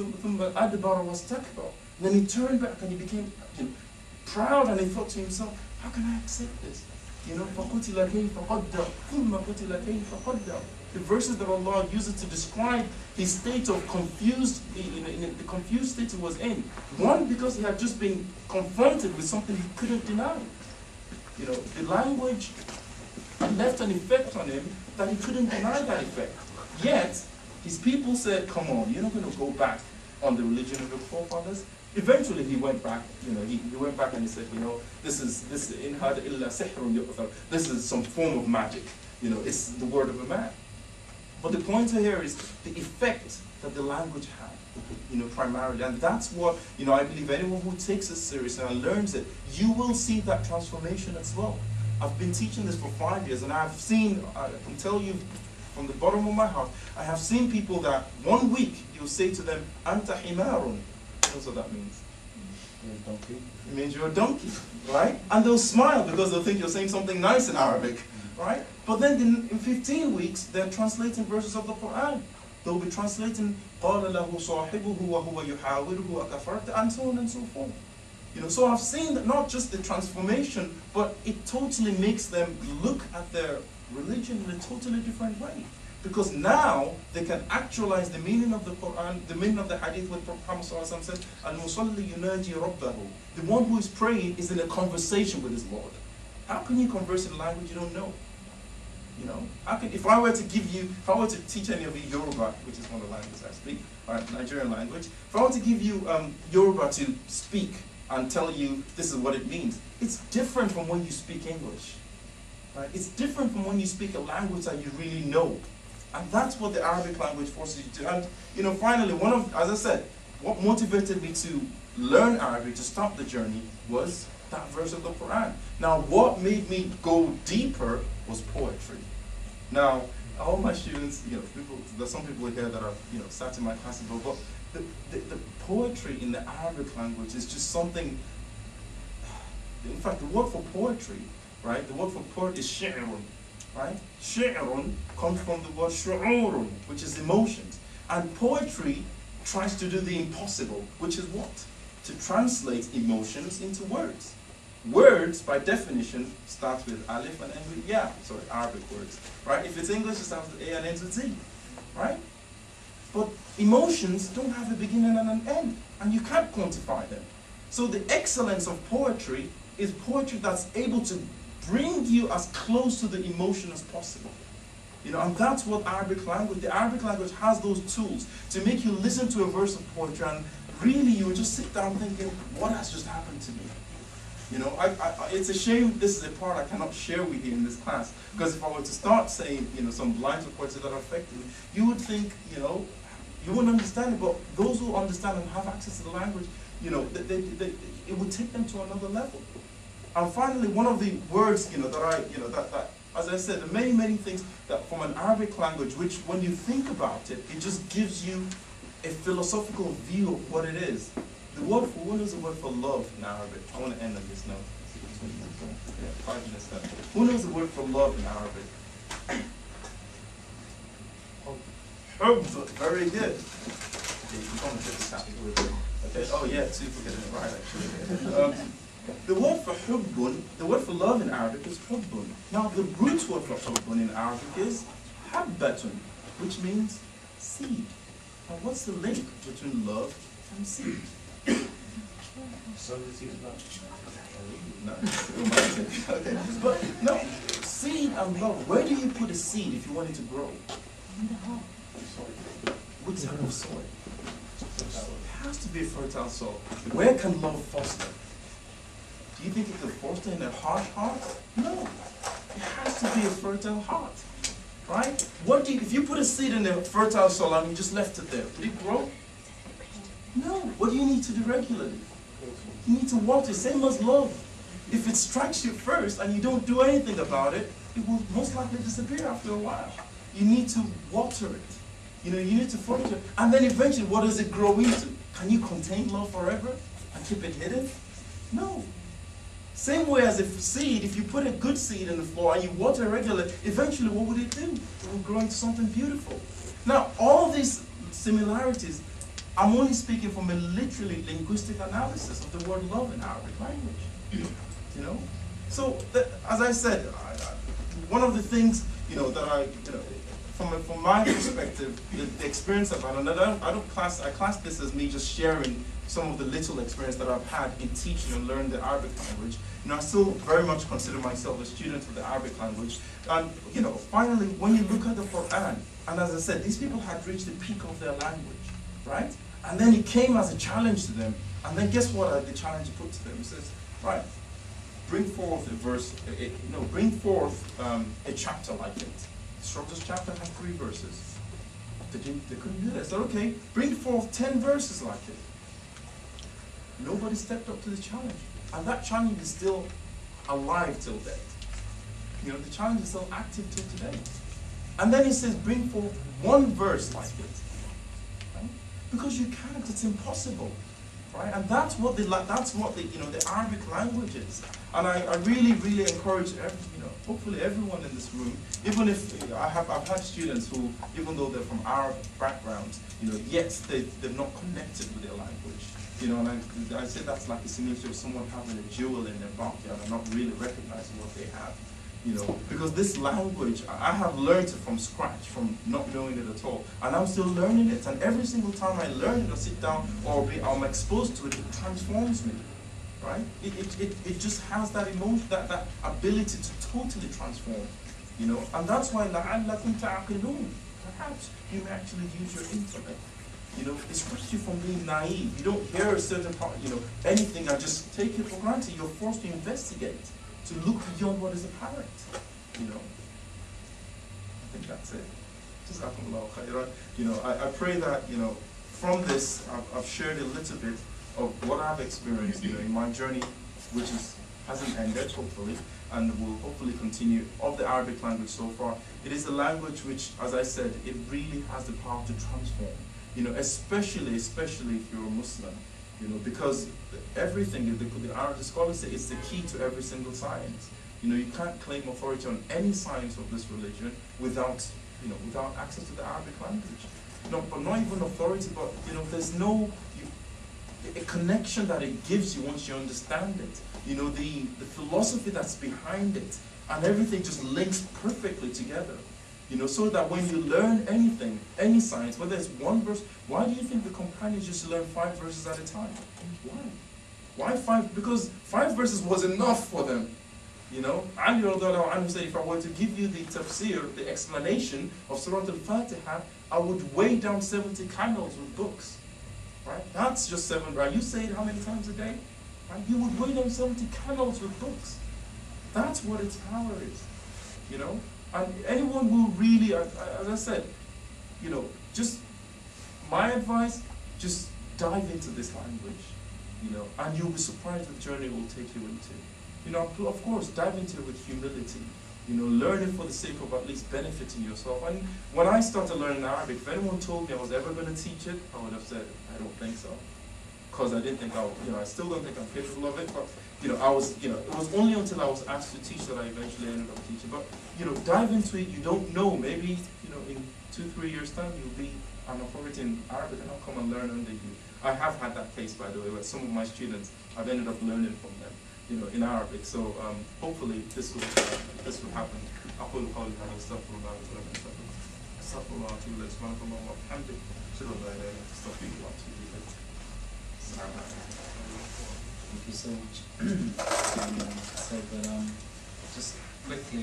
ثُمَّ أَدْبَرَ وَاسْتَكْبَرَ. Then he turned back and he became, proud, and he thought to himself, how can I accept this? فَقُتِلَ كَيْفَ قَدَّرَ ثُمَّ قُتِلَ كَيْفَ قَدَّرَ. The verses that Allah uses to describe his state of confused, in the confused state he was in. One, because he had just been confronted with something he couldn't deny. The language left an effect on him that he couldn't deny that effect. Yet, his people said, come on, you're not going to go back on the religion of your forefathers. Eventually he went back, he went back and he said, this is in hada illa sihrun yu'thar. This is some form of magic. It's the word of a man. But the point here is the effect that the language had, primarily. And that's what, I believe anyone who takes it seriously and learns it, you will see that transformation as well. I've been teaching this for 5 years, and I've seen, I can tell you from the bottom of my heart, I have seen people that 1 week you say to them, Anta himarun. That's what that means. You're a donkey. It means you're a donkey, right? And they'll smile because they'll think you're saying something nice in Arabic, right? But then in 15 weeks, they're translating verses of the Quran. They'll be translating قَالَ لَهُ صَاحِبُهُ وَهُوَ يُحَاوِرُهُ وَكَفَرْتَ, and so on and so forth. So I've seen that not just the transformation, but it totally makes them look at their religion in a totally different way. Because now they can actualize the meaning of the Quran, the meaning of the hadith with Prophet Muhammad said, Al-Musalli yunaji rabbahu. The one who is praying is in a conversation with his Lord. How can you converse in a language you don't know? If I were to teach any of you Yoruba, which is one of the languages I speak, right, Nigerian language, if I were to give you Yoruba to speak and tell you this is what it means, it's different from when you speak English. Right? It's different from when you speak a language that you really know. And that's what the Arabic language forces you to. And finally, as I said, what motivated me to learn Arabic, to start the journey, was that verse of the Quran. Now, what made me go deeper was poetry. Now, all my students, there's some people here that are, sat in my classes, but the poetry in the Arabic language is just something. In fact, the word for poetry, right? The word for poet is shi'run. Right? Shi'run comes from the word shu'urun, which is emotions. And poetry tries to do the impossible, which is what? To translate emotions into words. Words, by definition, start with alif and end with ya. Sorry, Arabic words. Right? If it's English, it starts with a and ends with z. Right? But emotions don't have a beginning and an end, and you can't quantify them. So the excellence of poetry is poetry that's able to bring you as close to the emotion as possible. And that's what the Arabic language has those tools to make you listen to a verse of poetry and really you would just sit down thinking, what has just happened to me? It's a shame this is a part I cannot share with you in this class, because if I were to start saying, some lines of poetry that are affecting me, you would think, you wouldn't understand it, but those who understand and have access to the language, it would take them to another level. And finally, one of the words, that as I said, there are many, many things that from an Arabic language, which when you think about it, it just gives you a philosophical view of what it is. What is the word for love in Arabic? I want to end on this note. Yeah, 5 minutes left. Who knows the word for love in Arabic? Hubb. Very good. Okay. Oh yeah, so you're getting it right actually. The word for hubbun, the word for love in Arabic is hubbun. Now the root word for hubbun in Arabic is habbatun, which means seed. Now what's the link between love and seed? So this is love. No, it's romantic. Okay. But no, seed and love. Where do you put a seed if you want it to grow? In the heart. Which type of soil? It has to be a fertile soil. Where can love foster? Do you think it could foster in a hard heart? No. It has to be a fertile heart. Right? If you put a seed in a fertile soil and you just left it there, would it grow? No. What do you need to do regularly? You need to water, same as love. If it strikes you first and you don't do anything about it, it will most likely disappear after a while. You need to water it. You need to foster it. And then eventually, what does it grow into? Can you contain love forever and keep it hidden? No. Same way as a seed, if you put a good seed in the floor and you water it regularly, eventually what would it do? It will grow into something beautiful. Now, all these similarities I'm only speaking from a literally linguistic analysis of the word love in Arabic language. You know? So, as I said, one of the things, that from my perspective, the experience I've had, and I class this as me just sharing some of the little experience that I've had in teaching and learning the Arabic language. I still very much consider myself a student of the Arabic language. And, finally, when you look at the Quran, and as I said, these people had reached the peak of their language, right? And then it came as a challenge to them. And then guess what the challenge put to them? It says, right, bring forth a verse, bring forth a chapter like it. The shortest chapter has 3 verses. They couldn't do that. So, okay, bring forth 10 verses like it. Nobody stepped up to the challenge. And that challenge is still alive till date. The challenge is still active till today. And then he says, bring forth 1 verse like it. Right? Because you can't, it's impossible. Right? And that's what the Arabic language is. And I really, really encourage hopefully everyone in this room, even if I've had students who, even though they're from Arab backgrounds, yet they've not connected with their language. And I say that's like a similitude of someone having a jewel in their backyard and not really recognizing what they have. Because this language, I have learned it from scratch, from not knowing it at all. And I'm still learning it. And every single time I learn it or sit down or I'm exposed to it, it transforms me. Right? It just has that emotion, that ability to totally transform. And that's why لَعَلَّكُمْ تَعْقِلُونَ. Perhaps you may actually use your intellect. It stops you from being naive. You don't hear a certain part, anything and just take it for granted. You're forced to investigate, to look beyond what is apparent. I think that's it. Jazakumullahu khairan. I pray that, from this, I've shared a little bit of what I've experienced, in my journey, which hasn't ended, hopefully, and will hopefully continue, of the Arabic language so far. It is a language which, as I said, it really has the power to transform. Especially if you're a Muslim, because everything, the scholars say, it's the key to every single science. You can't claim authority on any science of this religion without access to the Arabic language. But not even authority, but, there's a connection that it gives you once you understand it. The philosophy that's behind it, and everything just links perfectly together. So that when you learn anything, any science, whether it's 1 verse, why do you think the companions used to learn 5 verses at a time? Why? Why 5? Because 5 verses was enough for them. Ali radiallahu anhu said, if I were to give you the tafsir, the explanation of Surah Al-Fatiha, I would weigh down 70 camels with books. Right? That's just 7, right? You say it how many times a day? Right? You would weigh down 70 camels with books. That's what its power is. And anyone who really, as I said, just my advice, just dive into this language, and you'll be surprised the journey it will take you into. Of course, dive into it with humility, learn it for the sake of at least benefiting yourself. And when I started learning Arabic, if anyone told me I was ever going to teach it, I would have said, I don't think so. Because I didn't think I still don't think I'm capable of it, but it was only until I was asked to teach that I eventually ended up teaching. But dive into it. You don't know. Maybe in 2-3 years' time you'll be an authority in Arabic, and I'll come and learn under you. I have had that case, by the way, where some of my students I've ended up learning from them, in Arabic. So hopefully this will happen. أقول قولي هذا أستغفر الله أستغفر الله وأتوب إليه سبحانك اللهم وبحمدك أشهد أن لا إله إلا أنت أستغفرك وأتوب إليك. Thank you so much. So, but just quickly.